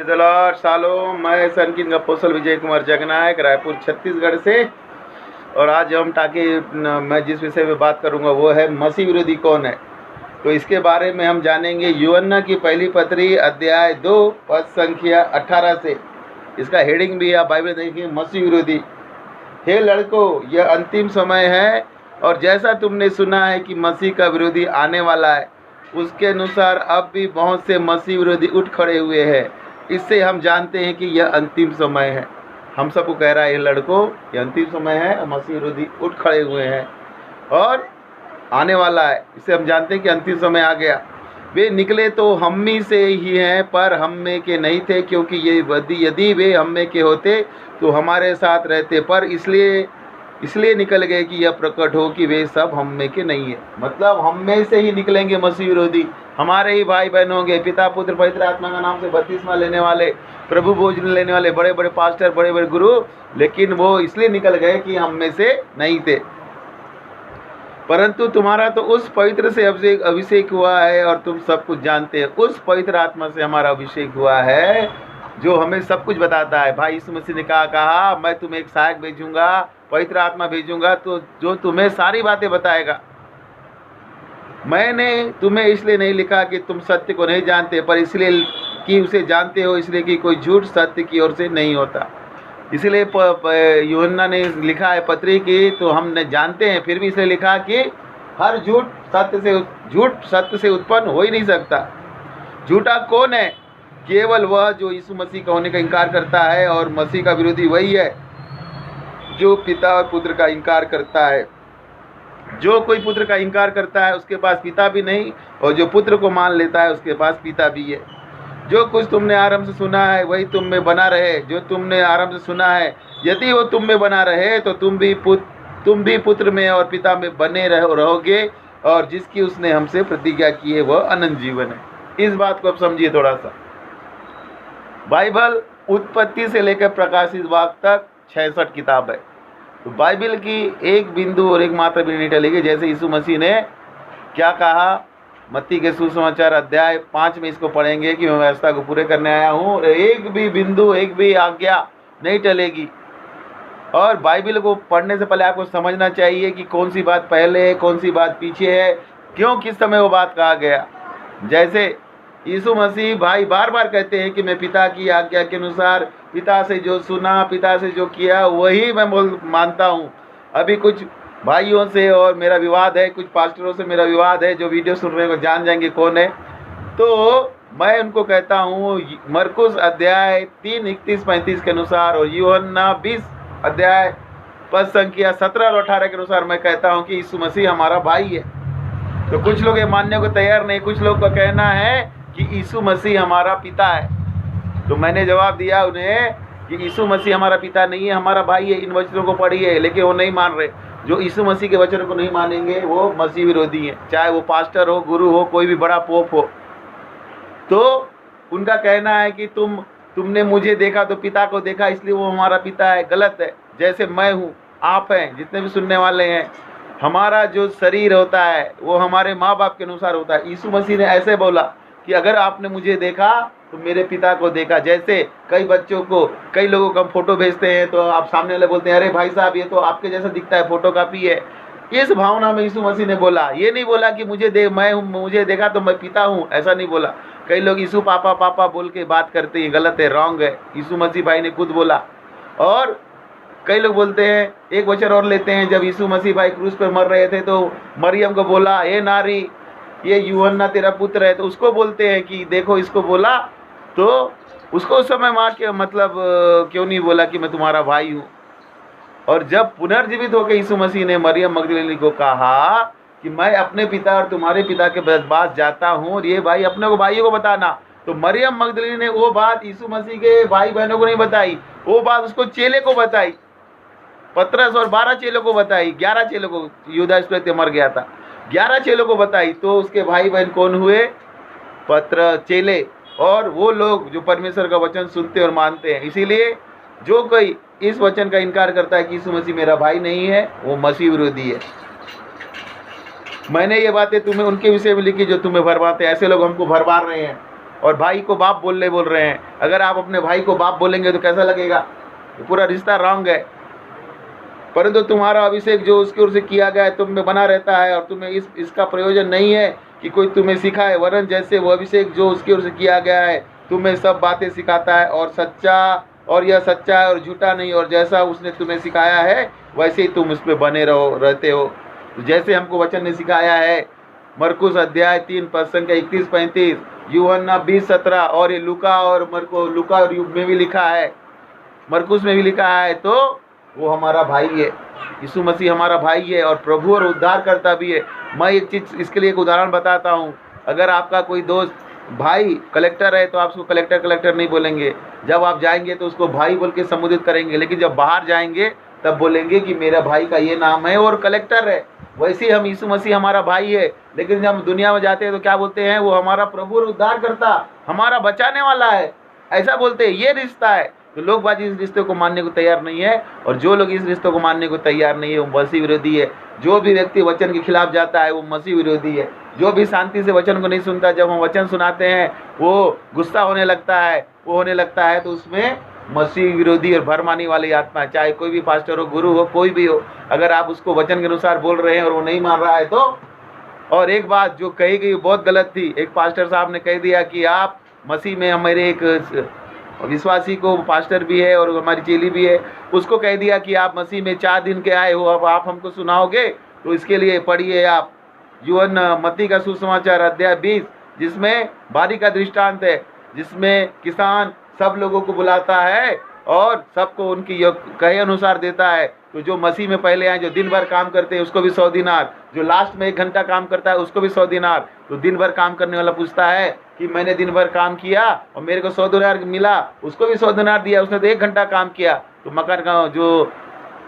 Praise the Lord. सालों, मैं सन king apostle Vijay Kumar Jagnayak, Raipur Chhattisgarh से। और आज मैं जिस विषय में बात करूंगा वो है मसीह विरोधी कौन है। तो इसके बारे में हम जानेंगे यूहन्ना की पहली पत्री अध्याय 2 पद संख्या 18 से। इसका हेडिंग भी आप बाइबल देखिए, मसीह विरोधी। हे लड़कों, यह अंतिम समय है और जैसा तुमने सुना है कि मसीह का विरोधी आने वाला है, उसके अनुसार अब भी बहुत से मसीह विरोधी उठ खड़े हुए हैं। इससे हम जानते हैं कि यह अंतिम समय है। हम सबको कह रहा है, ये लड़कों, यह अंतिम समय है और मसीह विरोधी उठ खड़े हुए हैं और आने वाला है। इससे हम जानते हैं कि अंतिम समय आ गया। वे निकले तो हम में से ही हैं, पर हम में के नहीं थे, क्योंकि यदि वे हम में के होते तो हमारे साथ रहते, पर इसलिए निकल गए कि यह प्रकट हो कि वे सब हम में के नहीं है। मतलब हम में से ही निकलेंगे मसीह विरोधी, हमारे ही भाई बहन होंगे, पिता पुत्र पवित्र आत्मा का नाम से बपतिस्मा लेने वाले, प्रभु भोजन लेने वाले, बड़े बड़े पास्टर, बड़े बड़े गुरु, लेकिन वो इसलिए निकल गए कि हम में से नहीं थे। परंतु तुम्हारा तो उस पवित्र से अभिषेक हुआ है और तुम सब कुछ जानते हैं। उस पवित्र आत्मा से हमारा अभिषेक हुआ है जो हमें सब कुछ बताता है। भाई यीशु मसीह ने कहा मैं तुम्हें एक सहायक भेजूंगा, पवित्र आत्मा भेजूंगा, तो जो तुम्हें सारी बातें बताएगा। मैंने तुम्हें इसलिए नहीं लिखा कि तुम सत्य को नहीं जानते, पर इसलिए कि उसे जानते हो, इसलिए कि कोई झूठ सत्य की ओर से नहीं होता। इसलिए यूहन्ना ने लिखा है पत्री की, तो हम जानते हैं, फिर भी इसलिए लिखा कि हर झूठ सत्य से उत्पन्न हो ही नहीं सकता। झूठा कौन है? केवल वह जो यीशु मसीह का होने का इनकार करता है, और मसीह का विरोधी वही है जो पिता और पुत्र का इनकार करता है। जो कोई पुत्र का इनकार करता है उसके पास पिता भी नहीं, और जो पुत्र को मान लेता है उसके पास पिता भी है। जो कुछ तुमने आरंभ से सुना है वही तुम में बना रहे। जो तुमने आरंभ से सुना है, यदि वो तुम में बना रहे तो तुम भी पुत्र में और पिता में बने रहोगे, और जिसकी उसने हमसे प्रतिज्ञा की है वह अनंत जीवन है। इस बात को अब समझिए थोड़ा सा। बाइबल उत्पत्ति से लेकर प्रकाशित वाक्य तक 66 किताब है। तो बाइबल की एक बिंदु और एक मात्रा भी नहीं टलेगी। जैसे यीशु मसीह ने क्या कहा, मत्ती के सुसमाचार अध्याय 5 में इसको पढ़ेंगे कि मैं व्यवस्था को पूरे करने आया हूँ, एक भी बिंदु, एक भी आज्ञा नहीं टलेगी। और बाइबल को पढ़ने से पहले आपको समझना चाहिए कि कौन सी बात पहले है, कौन सी बात पीछे है, क्यों, किस समय वो बात कहा गया। जैसे यीशु मसीह भाई बार बार कहते हैं कि मैं पिता की आज्ञा के अनुसार, पिता से जो सुना, पिता से जो किया वही मैं मानता हूँ। अभी कुछ भाइयों से और मेरा विवाद है, कुछ पास्टरों से मेरा विवाद है, जो वीडियो सुन रहे हैं जान जाएंगे कौन है। तो मैं उनको कहता हूँ, मरकुस अध्याय 3 31 35 के अनुसार और यूहन्ना 20 अध्याय पद संख्या 17 और 18 के अनुसार मैं कहता हूँ कि यीशु मसीह हमारा भाई है। तो कुछ लोग ये मानने को तैयार नहीं। कुछ लोग का कहना है कि यीशु मसीह हमारा पिता है। तो मैंने जवाब दिया उन्हें कि यीशु मसीह हमारा पिता नहीं है, हमारा भाई है। इन वचनों को पढ़िए, लेकिन वो नहीं मान रहे। जो यीशु मसीह के वचनों को नहीं मानेंगे वो मसीह विरोधी हैं, चाहे वो पास्टर हो, गुरु हो, कोई भी बड़ा पोप हो। तो उनका कहना है कि तुमने मुझे देखा तो पिता को देखा, इसलिए वो हमारा पिता है। गलत है। जैसे मैं हूँ, आप हैं, जितने भी सुनने वाले हैं, हमारा जो शरीर होता है वो हमारे माँ बाप के अनुसार होता है। यीशु मसीह ने ऐसे बोला कि अगर आपने मुझे देखा तो मेरे पिता को देखा। जैसे कई लोगों को हम फोटो भेजते हैं तो आप सामने वाले बोलते हैं, अरे भाई साहब ये तो आपके जैसा दिखता है, फोटो कॉपी है। इस भावना में यीशु मसीह ने बोला। ये नहीं बोला कि मुझे देखा तो मैं पिता हूँ, ऐसा नहीं बोला। कई लोग यीशु पापा पापा बोल के बात करते हैं, गलत है, रॉन्ग है। यीशु मसीह भाई ने खुद बोला। और कई लोग बोलते हैं, एक वचन और लेते हैं, जब यीशु मसीह भाई क्रूस पर मर रहे थे तो मरियम को बोला, हे नारी, ये यूहन्ना तेरा पुत्र है। तो उसको बोलते हैं कि देखो इसको बोला, तो उसको उस समय माँ के मतलब क्यों नहीं बोला कि मैं तुम्हारा भाई हूँ। और जब पुनर्जीवित होकर यीशु मसीह ने मरियम मगदलीनी को कहा कि मैं अपने पिता और तुम्हारे पिता के पास जाता हूँ, और ये भाई अपने को भाइयों को बताना, तो मरियम मगदलीनी ने वो बात यीशु मसीह के भाई बहनों को नहीं बताई, वो बात उसको चेले को बताई। पतरस और 12 चेलों को बताई, 11 चेलों को, यूदा इस्करियोती मर गया था, 11 चेलों को बताई। तो उसके भाई बहन कौन हुए? चेले, और वो लोग जो परमेश्वर का वचन सुनते और मानते हैं। इसीलिए जो कोई इस वचन का इनकार करता है कि यीशु मसीह मेरा भाई नहीं है, वो मसीह विरोधी है। मैंने ये बातें तुम्हें उनके विषय में लिखी जो तुम्हें भरमाते हैं। ऐसे लोग हमको भरमार रहे हैं। और भाई को बाप बोल रहे हैं। अगर आप अपने भाई को बाप बोलेंगे तो कैसा लगेगा? पूरा रिश्ता रॉन्ग है। परंतु तुम्हारा अभिषेक जो उसकी ओर से किया गया है तुम में बना रहता है, और तुम्हें इसका प्रयोजन नहीं है कि कोई तुम्हें सिखाए, वरन जैसे वो अभिषेक जो उसकी ओर से किया गया है तुम्हें सब बातें सिखाता है, और यह सच्चा है और झूठा नहीं, और जैसा उसने तुम्हें सिखाया है वैसे ही तुम उस पर बने रहते हो। तो जैसे हमको वचन ने सिखाया है, मरकुस अध्याय 3 पद संख्या 31-35, यूहन्ना 20-17, और ये लूका और युग में भी लिखा है, मरकुस में भी लिखा है। तो वो हमारा भाई है, यीशु मसीह हमारा भाई है और प्रभु और उद्धार करता भी है। मैं एक चीज़ इसके लिए एक उदाहरण बताता हूँ। अगर आपका कोई दोस्त भाई कलेक्टर है तो आप उसको कलेक्टर नहीं बोलेंगे। जब आप जाएंगे तो उसको भाई बोल के संबोधित करेंगे, लेकिन जब बाहर जाएंगे तब बोलेंगे कि मेरा भाई का ये नाम है और कलेक्टर है। वैसे ही हम यीशु मसीह हमारा भाई है, लेकिन जब हम दुनिया में जाते हैं तो क्या बोलते हैं? वो हमारा प्रभु और उद्धार करता, हमारा बचाने वाला है, ऐसा बोलते हैं। ये रिश्ता है। तो लोग बाजी इस रिश्ते को मानने को तैयार नहीं है, और जो लोग इस रिश्ते को मानने को तैयार नहीं है वो मसीह विरोधी है। जो भी व्यक्ति वचन के खिलाफ जाता है वो मसीह विरोधी है। जो भी शांति से वचन को नहीं सुनता, जब हम वचन सुनाते हैं वो गुस्सा होने लगता है, तो उसमें मसीह विरोधी और भरमाने वाली आत्मा है। चाहे कोई भी पास्टर हो, गुरु हो, कोई भी हो, अगर आप उसको वचन के अनुसार बोल रहे हैं और वो नहीं मान रहा है तो। और एक बात जो कही गई बहुत गलत थी, एक पास्टर साहब ने कह दिया कि आप मसीह में, हमारे एक विश्वासी को, पास्टर भी है और हमारी चेली भी है, उसको कह दिया कि आप मसीह में 4 दिन के आए हो, अब आप हमको सुनाओगे। तो इसके लिए पढ़िए आप यूहन्ना मत्ती का सुसमाचार अध्याय 20, जिसमें बारी का दृष्टांत है, जिसमें किसान सब लोगों को बुलाता है और सबको उनकी कहे अनुसार देता है। तो जो मसीह में पहले आए, जो दिन भर काम करते हैं उसको भी 100 दिनार, जो लास्ट में 1 घंटा काम करता है उसको भी 100 दिनार। तो दिन भर काम करने वाला पूछता है कि मैंने दिन भर काम किया और मेरे को 100 दिनार मिला, उसको भी 100 दिनार दिया, उसने तो 1 घंटा काम किया। तो मकान का जो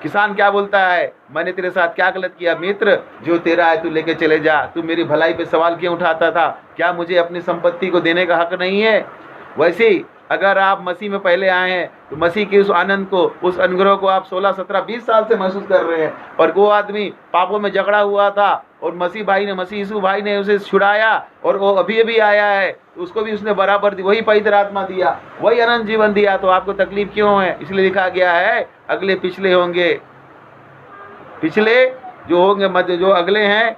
किसान क्या बोलता है? मैंने तेरे साथ क्या गलत किया मित्र? जो तेरा है तू लेके चले जा, तू मेरी भलाई पे सवाल क्यों उठाता था? क्या मुझे अपनी संपत्ति को देने का हक नहीं है? वैसे ही अगर आप मसीह में पहले आए हैं तो मसीह के उस आनंद को, उस अनुग्रह को आप 16, 17, 20 साल से महसूस कर रहे हैं। और वो आदमी पापों में जकड़ा हुआ था और मसीह यीशु भाई ने उसे छुड़ाया, और वो अभी आया है तो उसको भी उसने बराबर दी, वही पवित्र आत्मा दिया, वही अनंत जीवन दिया। तो आपको तकलीफ क्यों है? इसलिए लिखा गया है अगले पिछले होंगे, पिछले जो होंगे मध्य, जो अगले हैं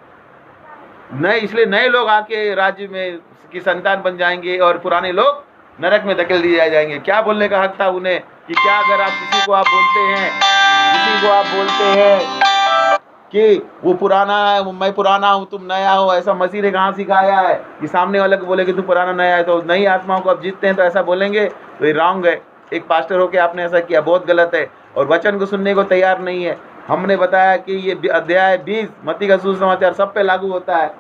नए। इसलिए नए लोग आके राज्य में की संतान बन जाएंगे और पुराने लोग नरक में धकेल दिए जाएंगे। क्या बोलने का हक था उन्हें कि क्या अगर आप किसी को आप बोलते हैं कि वो पुराना है, मैं पुराना हूँ, तुम नया हो, ऐसा मसीह ने कहाँ सिखाया है कि सामने वाले को बोले कि तू पुराना नया है? तो नई आत्माओं को आप जीतते हैं तो ऐसा बोलेंगे? तो ये रॉन्ग है। एक पास्टर होकर आपने ऐसा किया, बहुत गलत है, और वचन को सुनने को तैयार नहीं है। हमने बताया कि ये अध्याय 20 मत्ती का सुसमाचार सब पे लागू होता है,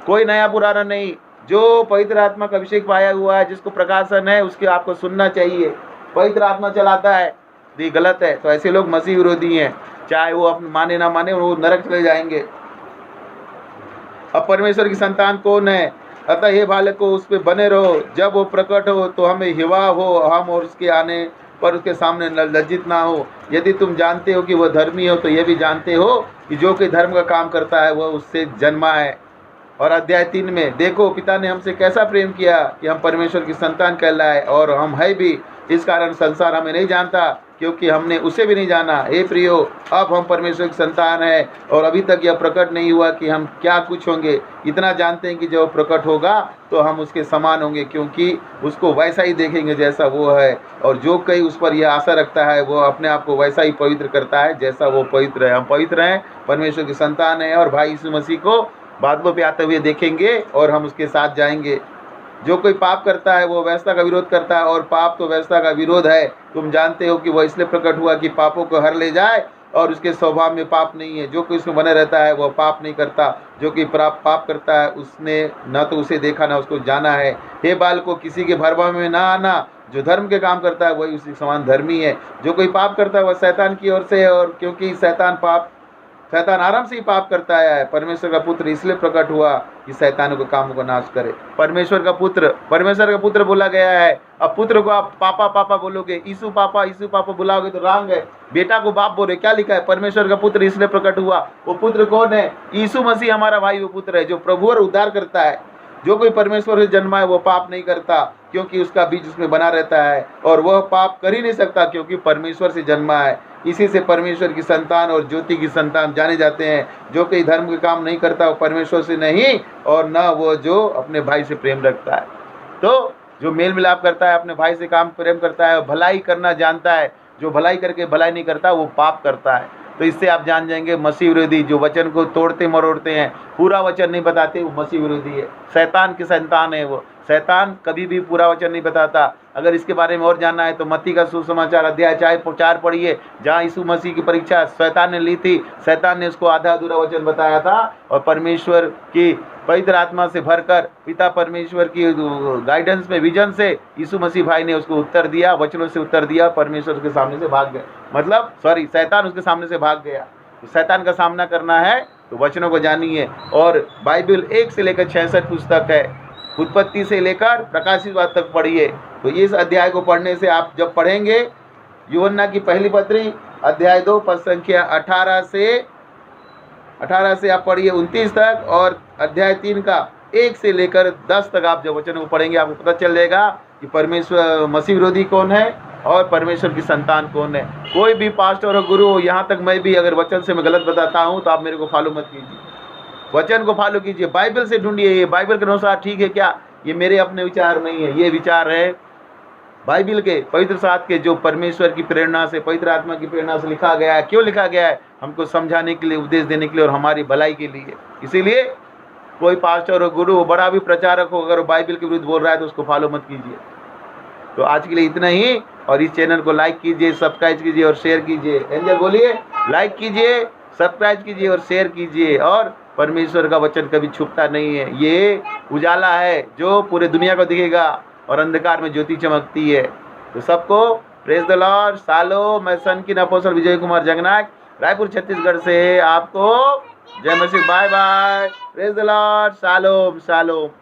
कोई नया पुराना नहीं। जो पवित्र आत्मा का अभिषेक पाया हुआ है, जिसको प्रकाशन है, उसके आपको सुनना चाहिए। पवित्र आत्मा चलाता है, ये गलत है। तो ऐसे लोग मसीह विरोधी हैं, चाहे वो अपने माने ना माने, वो नरक चले जाएंगे। अब परमेश्वर की संतान कौन है? अतः हे बालकों उस पे बने रहो, जब वो प्रकट हो तो हमें हिवा हो, हम और उसके आने पर उसके सामने लज्जित ना हो। यदि तुम जानते हो कि वह धर्मी हो तो यह भी जानते हो कि जो कोई धर्म का काम करता है वह उससे जन्मा है। और अध्याय 3 में देखो पिता ने हमसे कैसा प्रेम किया कि हम परमेश्वर की संतान कहलाए, और हम है भी। इस कारण संसार हमें नहीं जानता क्योंकि हमने उसे भी नहीं जाना। हे प्रियो, अब हम परमेश्वर की संतान है और अभी तक यह प्रकट नहीं हुआ कि हम क्या कुछ होंगे। इतना जानते हैं कि जब प्रकट होगा तो हम उसके समान होंगे, क्योंकि उसको वैसा ही देखेंगे जैसा वो है। और जो कोई उस पर यह आशा रखता है वो अपने आप को वैसा ही पवित्र करता है जैसा वो पवित्र है। हम पवित्र हैं, परमेश्वर की संतान है, और भाई यीशु मसीह को बादलों पे आते हुए देखेंगे और हम उसके साथ जाएंगे। जो कोई पाप करता है वो व्यवस्था का विरोध करता है, और पाप तो व्यवस्था का विरोध है। तुम जानते हो कि वह इसलिए प्रकट हुआ कि पापों को हर ले जाए, और उसके स्वभाव में पाप नहीं है। जो कोई उसमें बने रहता है वह पाप नहीं करता। जो कोई पाप करता है उसने न तो उसे देखा न उसको जाना है। हे बालकों, किसी के भरभा में ना आना। जो धर्म के काम करता है वही उसी समान धर्मी है। जो कोई पाप करता है वह शैतान की ओर से है, और क्योंकि शैतान आराम से ही पाप करता है। परमेश्वर का पुत्र इसलिए प्रकट हुआ कि शैतानों के कामों को नाश करे। परमेश्वर का पुत्र बोला गया है। अब पुत्र को आप पापा पापा बोलोगे, यीशु पापा बुलाओगे तो रॉन्ग है। बेटा को बाप बोले, क्या लिखा है? परमेश्वर का पुत्र इसलिए प्रकट हुआ। वो पुत्र कौन है? यीशु मसीह हमारा भाई वो पुत्र है, जो प्रभु और उद्धार करता है। जो कोई परमेश्वर से जन्मा है वो पाप नहीं करता, क्योंकि उसका बीज उसमें बना रहता है, और वह पाप कर ही नहीं सकता क्योंकि परमेश्वर से जन्मा है। इसी से परमेश्वर की संतान और ज्योति की संतान जाने जाते हैं। जो कोई धर्म के काम नहीं करता वो परमेश्वर से नहीं, और न वो जो अपने भाई से प्रेम रखता है। तो जो मेल मिलाप करता है, अपने भाई से काम प्रेम करता है, भलाई करना जानता है, जो भलाई करके भलाई नहीं करता वो पाप करता है। तो इससे आप जान जाएंगे मसीह विरोधी जो वचन को तोड़ते मरोड़ते हैं, पूरा वचन नहीं बताते, वो मसीह विरोधी है, शैतान की संतान है। वो शैतान कभी भी पूरा वचन नहीं बताता। अगर इसके बारे में और जानना है तो मत्ती का सुसमाचार अध्याय 4 पढ़िए, जहाँ यीशु मसीह की परीक्षा शैतान ने ली थी। शैतान ने उसको आधा अधूरा वचन बताया था, और परमेश्वर की पवित्र आत्मा से भरकर पिता परमेश्वर की गाइडेंस में, विजन से यीशु मसीह भाई ने उसको उत्तर दिया, वचनों से उत्तर दिया, परमेश्वर के सामने से भाग गया, मतलब शैतान उसके सामने से भाग गया। तो शैतान का सामना करना है तो वचनों को जानिए। और बाइबल 1 से लेकर 66 पुस्तक है, उत्पत्ति से लेकर प्रकाशित वाद तक पढ़िए। तो इस अध्याय को पढ़ने से आप जब पढ़ेंगे यूहन्ना की पहली पत्री अध्याय 2 पद संख्या 18 से आप पढ़िए 29 तक, और अध्याय 3 का 1 से लेकर 10 तक आप जब वचनों को पढ़ेंगे आपको पता चल जाएगा कि परमेश्वर मसीह विरोधी कौन है और परमेश्वर की संतान कौन है। कोई भी पास्टर और गुरु हो, यहाँ तक मैं भी अगर वचन से मैं गलत बताता हूँ तो आप मेरे को फॉलो मत कीजिए, वचन को फॉलो कीजिए, बाइबल से ढूंढिए ये बाइबल के अनुसार ठीक है क्या। ये मेरे अपने विचार नहीं है, ये विचार है बाइबल के पवित्र शास्त्र के, जो परमेश्वर की प्रेरणा से, पवित्र आत्मा की प्रेरणा से लिखा गया है। क्यों लिखा गया है? हमको समझाने के लिए, उपदेश देने के लिए और हमारी भलाई के लिए। इसीलिए कोई पास्टर और गुरु बड़ा भी प्रचारक हो, अगर बाइबल के विरुद्ध बोल रहा है तो उसको फॉलो मत कीजिए। तो आज के लिए इतना ही, और इस चैनल को लाइक कीजिए, सब्सक्राइब कीजिए और शेयर कीजिए। एंजल बोलिए, लाइक कीजिए, सब्सक्राइब कीजिए और शेयर कीजिए। और परमेश्वर का वचन कभी छुपता नहीं है, ये उजाला है जो पूरे दुनिया को दिखेगा, और अंधकार में ज्योति चमकती है। तो सबको प्रेज द लॉर्ड। सालो, मैं सन की अपोस्टल विजय कुमार जगनायक, रायपुर छत्तीसगढ़ से आपको जय मसीह। Bye bye, praise the Lord. Shalom सालोम।